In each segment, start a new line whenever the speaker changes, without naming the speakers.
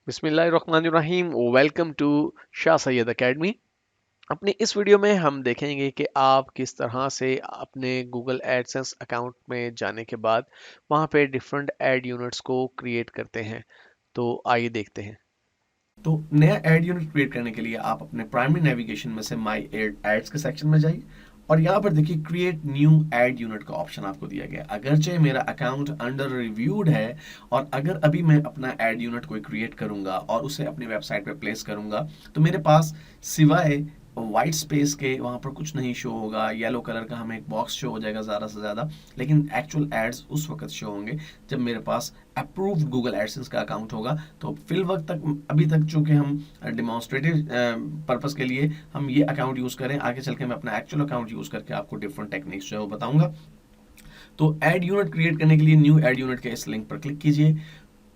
बिस्मिल्लाहिर्रहमानिर्रहीम। Welcome to Shah Syed academy. अपने इस वीडियो में हम देखेंगे कि आप किस तरह से अपने गूगल एडसेंस अकाउंट में जाने के बाद वहाँ पे डिफरेंट एड यूनिट्स को क्रिएट करते हैं। तो आइए देखते हैं।
तो नया एड यूनिट क्रिएट करने के लिए आप अपने प्राइमरी नेविगेशन में से माई एड एड्स के सेक्शन में जाइए और यहाँ पर देखिए क्रिएट न्यू एड यूनिट का ऑप्शन आपको दिया गया है। अगरचे मेरा अकाउंट अंडर रिव्यूड है और अगर अभी मैं अपना एड यूनिट कोई क्रिएट करूंगा और उसे अपनी वेबसाइट पे प्लेस करूंगा तो मेरे पास सिवाय वाइट स्पेस के वहां पर कुछ नहीं शो होगा। येलो कलर का हमें एक बॉक्स शो हो जाएगा ज़्यादा से ज़्यादा, लेकिन एक्चुअल एड्स उस वक्त शो होंगे जब मेरे पास अप्रूव्ड गूगल एडसेंस का अकाउंट होगा। तो फिल वक्त तक अभी तक चूंकि हम डिमॉन्स्ट्रेटिव पर्पस के लिए हम ये अकाउंट यूज़ करें, आगे चल के मैं अपना एक्चुअल अकाउंट यूज़ करके आपको डिफरेंट टेक्निक्स जो है वो बताऊंगा। तो एड यूनिट क्रिएट करने के लिए न्यू एड यूनिट के इस लिंक पर क्लिक कीजिए।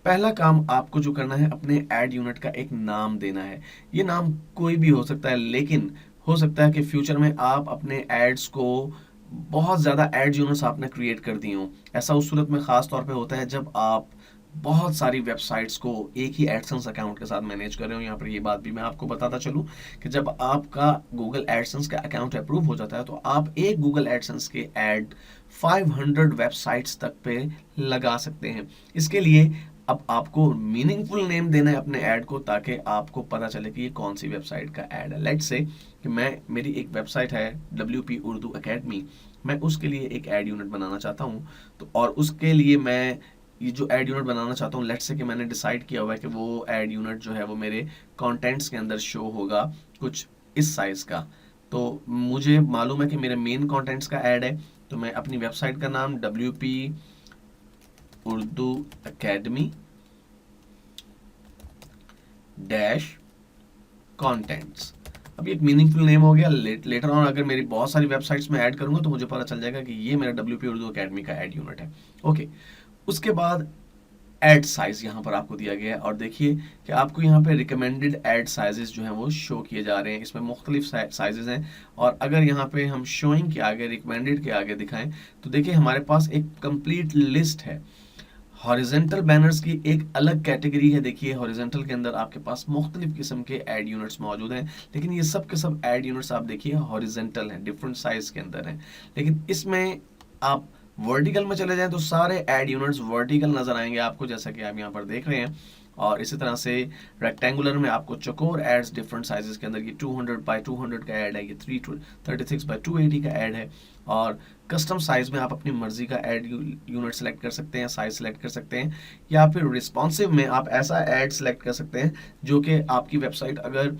पहला काम आपको जो करना है, अपने एड यूनिट का एक नाम देना है। ये नाम कोई भी हो सकता है, लेकिन हो सकता है कि फ्यूचर में आप अपने एड्स को बहुत ज़्यादा एड यूनिट्स आपने क्रिएट कर दी हों। ऐसा उस सूरत में ख़ास तौर पे होता है जब आप बहुत सारी वेबसाइट्स को एक ही एडसेंस अकाउंट के साथ मैनेज कर रहे हो। यहाँ पर ये बात भी मैं आपको बताता चलूँ कि जब आपका गूगल एडसेंस का अकाउंट अप्रूव हो जाता है तो आप एक गूगल एडसेंस के एड 500 वेबसाइट्स तक पे लगा सकते हैं। इसके लिए अब आपको मीनिंगफुल नेम देना है अपने ऐड को, ताकि आपको पता चले कि ये कौन सी वेबसाइट का ऐड है। लेट्स से कि मेरी एक वेबसाइट है WP उर्दू अकेडमी, मैं उसके लिए एक ऐड यूनिट बनाना चाहता हूँ। तो और उसके लिए मैं ये जो ऐड यूनिट बनाना चाहता हूँ, लेट्स से कि मैंने डिसाइड किया हुआ है कि वो ऐड यूनिट जो है वो मेरे कंटेंट्स के अंदर शो होगा कुछ इस साइज का। तो मुझे मालूम है कि मेरे मेन कंटेंट्स का ऐड है, तो मैं अपनी वेबसाइट का नाम WP Urdu academy dash contents, अब ये एक मीनिंगफुल नेम हो गया। लेटर ऑन अगर मेरी बहुत सारी वेबसाइट्स में ऐड करूंगा तो मुझे पता चल जाएगा कि ये मेरा WP उर्दू अकेडमी का ऐड यूनिट है। ओके, उसके बाद एड साइज यहाँ पर आपको दिया गया है और देखिए कि आपको यहाँ पे रिकमेंडेड एड साइजेस जो हैं वो शो किए जा रहे हैं। इसमें मुख्तलिफ साइजेस हैं और अगर यहाँ पे हम शोइंग के आगे रिकमेंडेड के आगे दिखाएं तो देखिए हमारे पास एक कंप्लीट लिस्ट है। हॉरिजेंटल बैनर्स की एक अलग कैटेगरी है। देखिए हॉरिजेंटल के अंदर आपके पास मुख्तलिफ किस्म के एड यूनिट्स मौजूद हैं, लेकिन ये सब के सब एड यूनिट्स आप देखिए हॉरिजेंटल हैं, डिफरेंट साइज के अंदर हैं। लेकिन इसमें आप वर्टिकल में चले जाएं तो सारे एड यूनिट्स वर्टिकल नजर आएंगे आपको, जैसा कि आप यहाँ पर देख रहे हैं। और इसी तरह से रेक्टेंगुलर में आपको चकोर एड्स डिफरेंट साइजेस के अंदर, ये 200 बाय 200 का ऐड है, ये 336 बाय 280 का ऐड है। और कस्टम साइज में आप अपनी मर्जी का ऐड यूनिट सेलेक्ट कर सकते हैं, साइज सेलेक्ट कर सकते हैं, या फिर रिस्पॉन्सिव में आप ऐसा ऐड सेलेक्ट कर सकते हैं जो कि आपकी वेबसाइट अगर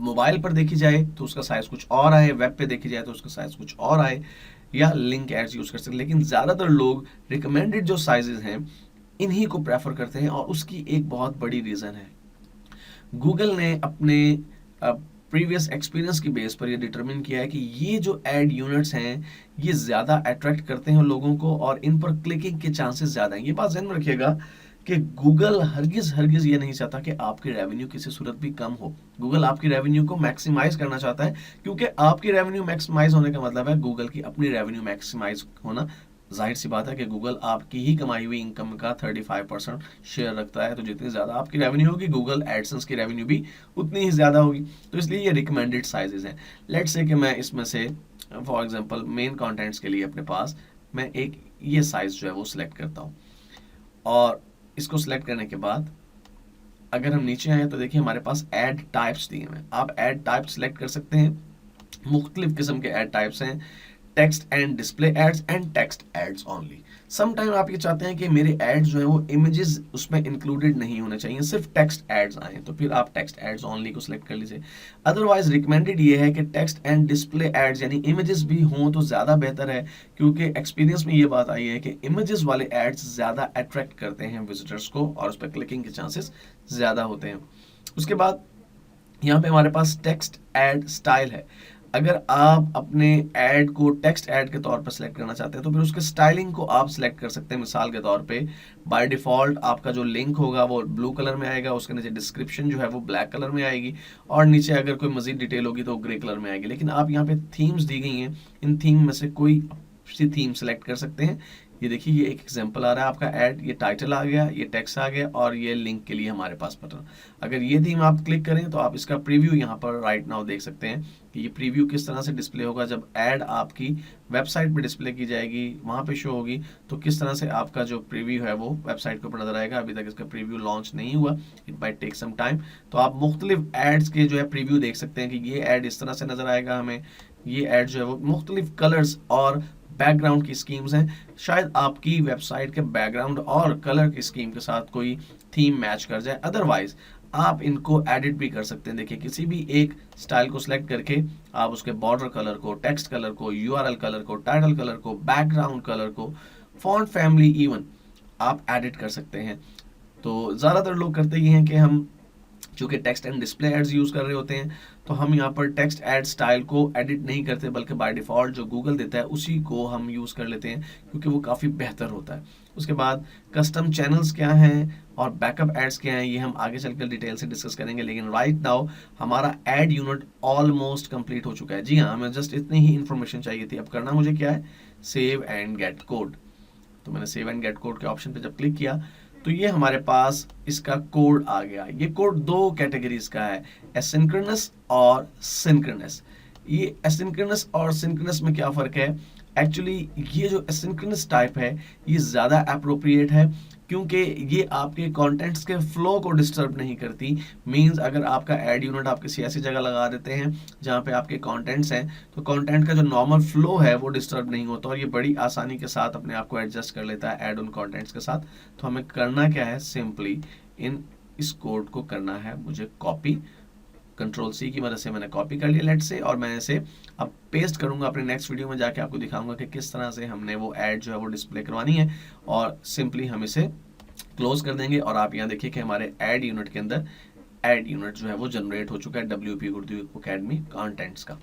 मोबाइल पर देखी जाए तो उसका साइज कुछ और आए, वेब पे देखी जाए तो उसका साइज कुछ और आए, या लिंक एड्स यूज कर सकते हैं। लेकिन ज़्यादातर लोग रिकमेंडेड जो साइजेस हैं इन्हीं को प्रेफर करते हैं और उसकी एक बहुत बड़ी रीज़न है, गूगल ने अपने प्रीवियस एक्सपीरियंस की बेस पर ये डिटरमिन किया है कि ये जो एड यूनिट्स हैं ये ज़्यादा अट्रैक्ट करते हैं लोगों को और इन पर क्लिकिंग के चांसेस ज़्यादा हैं। ये बात ध्यान में रखिएगा कि गूगल हरगिज हरगिज ये नहीं चाहता कि आपकी रेवेन्यू किसी सूरत भी कम हो। गूगल आपकी रेवेन्यू को मैक्सिमाइज करना चाहता है, क्योंकि आपकी रेवेन्यू मैक्सिमाइज होने का मतलब है गूगल की अपनी रेवेन्यू मैक्सिमाइज होना। जाहिर सी बात है कि गूगल आपकी ही कमाई हुई इनकम का 35% शेयर रखता है, तो जितनी ज़्यादा आपकी रेवेन्यू होगी गूगल एडसेंस की रेवेन्यू भी उतनी ही ज़्यादा होगी। तो इसलिए ये रिकमेंडेड साइजेस हैं। लेट्स से कि मैं इसमें से फॉर एग्जांपल मेन कंटेंट्स के लिए अपने पास मैं एक ये साइज जो है वो सिलेक्ट करता हूँ और इसको सिलेक्ट करने के बाद अगर हम नीचे आए तो देखिए हमारे पास ऐड टाइप्स दिए हुए हैं। आप ऐड टाइप सिलेक्ट कर सकते हैं, मुख्तलिफ किस्म के ऐड टाइप्स हैं, text and display ads and text ads only. Some time आप ये चाहते हैं कि मेरे एड्स जो है वो इमेजेस उसमें इंक्लूडेड नहीं होने चाहिए, सिर्फ टेक्स्ट एड्स आए, तो फिर आप टेक्स्ट एड्स ओनली को सिलेक्ट कर लीजिए। अदरवाइज रिकमेंडेड ये है कि टेक्स्ट एंड डिस्प्ले एड्स यानी इमेजेस भी हों तो ज़्यादा बेहतर है, क्योंकि एक्सपीरियंस में ये बात आई है कि इमेजेस वाले एड्स ज़्यादा अट्रैक्ट करते हैं विजिटर्स को और उस पर क्लिकिंग के चांसेस ज़्यादा होते हैं। उसके बाद यहाँ पे हमारे पास टेक्स्ट ऐड स्टाइल है। अगर आप अपने ऐड को टेक्स्ट ऐड के तौर पर सिलेक्ट करना चाहते हैं तो फिर उसके स्टाइलिंग को आप सिलेक्ट कर सकते हैं। मिसाल के तौर पे बाय डिफ़ॉल्ट आपका जो लिंक होगा वो ब्लू कलर में आएगा, उसके नीचे डिस्क्रिप्शन जो है वो ब्लैक कलर में आएगी और नीचे अगर कोई मजीद डिटेल होगी तो ग्रे कलर में आएगी। लेकिन आप यहाँ पे थीम्स दी गई हैं, इन थीम में से कोई सी थीम सेलेक्ट कर सकते हैं। ये देखिए ये एक एग्जांपल आ रहा है आपका ऐड, ये टाइटल आ गया, ये टेक्स्ट आ गया और ये लिंक के लिए हमारे पास बटन। अगर ये थीम आप क्लिक करें तो आप इसका प्रीव्यू यहाँ पर राइट नाउ देख सकते हैं कि ये प्रीव्यू किस तरह से डिस्प्ले होगा जब ऐड आपकी वेबसाइट पे डिस्प्ले की जाएगी, वहाँ पे शो होगी, तो किस तरह से आपका जो प्रीव्यू है वो वेबसाइट के ऊपर नजर आएगा। अभी तक इसका प्रीव्यू लॉन्च नहीं हुआ, it might take some time. तो आप मुख्तलिफ एड्स के जो है प्रीव्यू देख सकते हैं कि ये ऐड इस तरह से नजर आएगा हमें, ये ऐड जो है वो मुख्तलिफ कलर्स और बैकग्राउंड की स्कीम्स हैं। शायद आपकी वेबसाइट के बैकग्राउंड और कलर की स्कीम के साथ कोई थीम मैच कर जाए, अदरवाइज आप इनको एडिट भी कर सकते हैं। देखिए किसी भी एक स्टाइल को सिलेक्ट करके आप उसके बॉर्डर कलर को, टेक्स्ट कलर को, यूआरएल कलर को, टाइटल कलर को, बैकग्राउंड कलर को, फॉन्ट फैमिली इवन आप एडिट कर सकते हैं। तो ज़्यादातर लोग करते ये हैं कि हम चूंकि text and display ads use कर रहे होते हैं तो हम यहाँ पर टेक्स्ट एड स्टाइल को एडिट नहीं करते, बल्कि बाय डिफॉल्ट जो गूगल देता है उसी को हम यूज कर लेते हैं क्योंकि वो काफ़ी बेहतर होता है। उसके बाद कस्टम चैनल्स क्या हैं और बैकअप एड्स क्या हैं ये हम आगे चलकर डिटेल से डिस्कस करेंगे, लेकिन राइट नाउ हमारा एड यूनिट ऑलमोस्ट कंप्लीट हो चुका है। जी हाँ, हमें जस्ट इतनी ही इंफॉर्मेशन चाहिए थी। अब करना मुझे क्या है, सेव एंड गेट कोड। तो मैंने सेव एंड गेट कोड के ऑप्शन पे जब क्लिक किया तो ये हमारे पास इसका कोड आ गया। ये कोड दो कैटेगरीज का है, एसिंक्रोनस और सिंक्रोनस। ये एसिंक्रोनस और सिंक्रोनस में क्या फर्क है, एक्चुअली ये जो एसिंक्रोनस टाइप है ये ज़्यादा अप्रोप्रिएट है क्योंकि ये आपके कंटेंट्स के फ्लो को डिस्टर्ब नहीं करती। मींस अगर आपका एड यूनिट आप किसी ऐसी जगह लगा देते हैं जहाँ पे आपके कंटेंट्स हैं तो कंटेंट का जो नॉर्मल फ्लो है वो डिस्टर्ब नहीं होता और ये बड़ी आसानी के साथ अपने आप को एडजस्ट कर लेता है एड उन कंटेंट्स के साथ। तो हमें करना क्या है, सिंपली इस कोड को करना है मुझे कॉपी, कंट्रोल सी की मदद से मैंने कॉपी कर लिया लेट से, और मैं इसे अब पेस्ट करूंगा अपने नेक्स्ट वीडियो में जाके आपको दिखाऊंगा कि किस तरह से हमने वो ऐड जो है वो डिस्प्ले करवानी है। और सिंपली हम इसे क्लोज कर देंगे और आप यहाँ देखिए कि हमारे ऐड यूनिट के अंदर ऐड यूनिट जो है वो जनरेट हो चुका है WP उर्दू एकेडमी कंटेंट्स का।